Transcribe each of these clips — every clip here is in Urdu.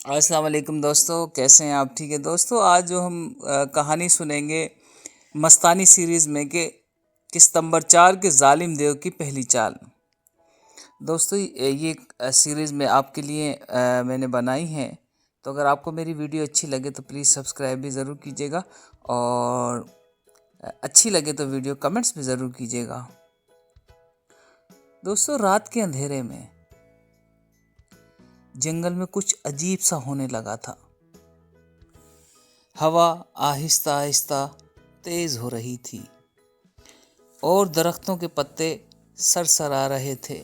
السلام علیکم دوستو، کیسے ہیں آپ؟ ٹھیک ہے دوستو، آج جو ہم کہانی سنیں گے مستانی سیریز میں کہ قسط نمبر 4 کے ظالم دیو کی پہلی چال۔ دوستو یہ سیریز میں آپ کے لیے میں نے بنائی ہے، تو اگر آپ کو میری ویڈیو اچھی لگے تو پلیز سبسکرائب بھی ضرور کیجیے گا، اور اچھی لگے تو ویڈیو کمنٹس بھی ضرور کیجیے گا۔ دوستو رات کے اندھیرے میں جنگل میں کچھ عجیب سا ہونے لگا تھا۔ ہوا آہستہ آہستہ تیز ہو رہی تھی اور درختوں کے پتے سرسرا رہے تھے۔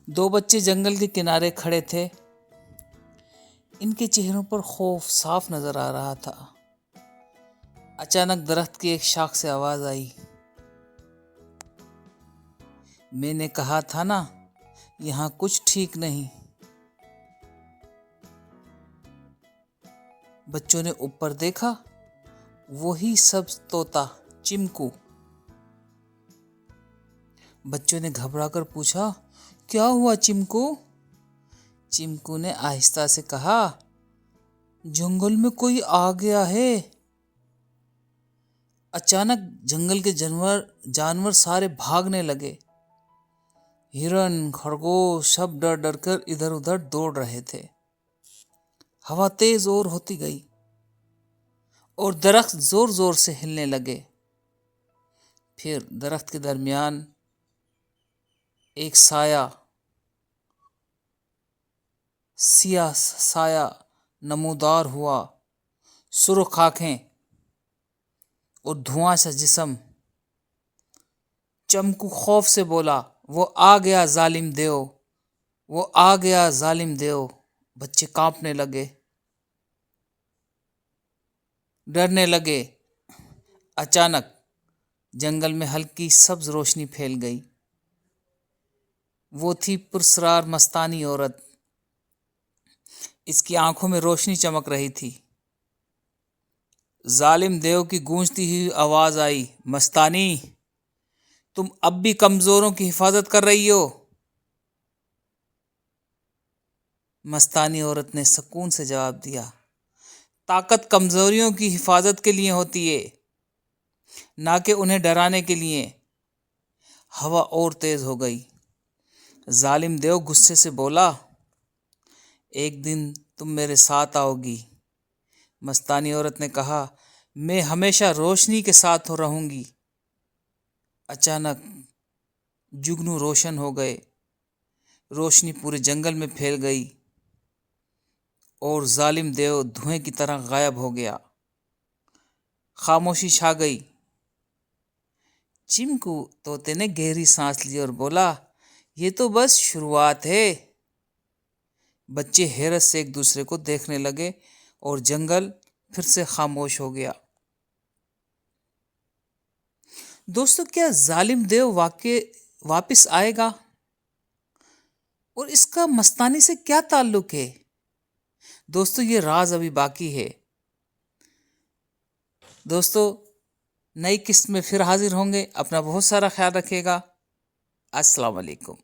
دو بچے جنگل کے کنارے کھڑے تھے، ان کے چہروں پر خوف صاف نظر آ رہا تھا۔ اچانک درخت کی ایک شاخ سے آواز آئی، میں نے کہا تھا نا، یہاں کچھ ٹھیک نہیں۔ بچوں نے اوپر دیکھا، وہی سبز طوطا چمکو۔ بچوں نے گھبرا کر پوچھا، کیا ہوا چمکو؟ چمکو نے آہستہ سے کہا، جنگل میں کوئی آ گیا ہے۔ اچانک جنگل کے جانور سارے بھاگنے لگے۔ ہرن، خرگوش سب ڈر ڈر کر ادھر ادھر دوڑ رہے تھے۔ ہوا تیز اور ہوتی گئی اور درخت زور زور سے ہلنے لگے۔ پھر درخت کے درمیان ایک سیاہ سایہ نمودار ہوا، سرخ آنکھیں اور دھواں سا جسم۔ چمکو خوف سے بولا، وہ آ گیا ظالم دیو، وہ آ گیا ظالم دیو۔ بچے کانپنے لگے، ڈرنے لگے۔ اچانک جنگل میں ہلکی سبز روشنی پھیل گئی۔ وہ تھی پرسرار مستانی عورت۔ اس کی آنکھوں میں روشنی چمک رہی تھی۔ ظالم دیو کی گونجتی ہوئی آواز آئی، مستانی، تم اب بھی کمزوروں کی حفاظت کر رہی ہو؟ مستانی عورت نے سکون سے جواب دیا، طاقت کمزوریوں کی حفاظت کے لیے ہوتی ہے، نہ کہ انہیں ڈرانے کے لیے۔ ہوا اور تیز ہو گئی۔ ظالم دیو غصے سے بولا، ایک دن تم میرے ساتھ آؤ گی۔ مستانی عورت نے کہا، میں ہمیشہ روشنی کے ساتھ رہوں گی۔ اچانک جگنو روشن ہو گئے، روشنی پورے جنگل میں پھیل گئی اور ظالم دیو دھوئیں کی طرح غائب ہو گیا۔ خاموشی چھا گئی۔ چمکو طوطے نے گہری سانس لی اور بولا، یہ تو بس شروعات ہے۔ بچے حیرت سے ایک دوسرے کو دیکھنے لگے اور جنگل پھر سے خاموش ہو گیا۔ دوستو، کیا ظالم دیو واپس آئے گا؟ اور اس کا مستانی سے کیا تعلق ہے؟ دوستو یہ راز ابھی باقی ہے۔ دوستو نئی قسط میں پھر حاضر ہوں گے۔ اپنا بہت سارا خیال رکھیے گا۔ السلام علیکم۔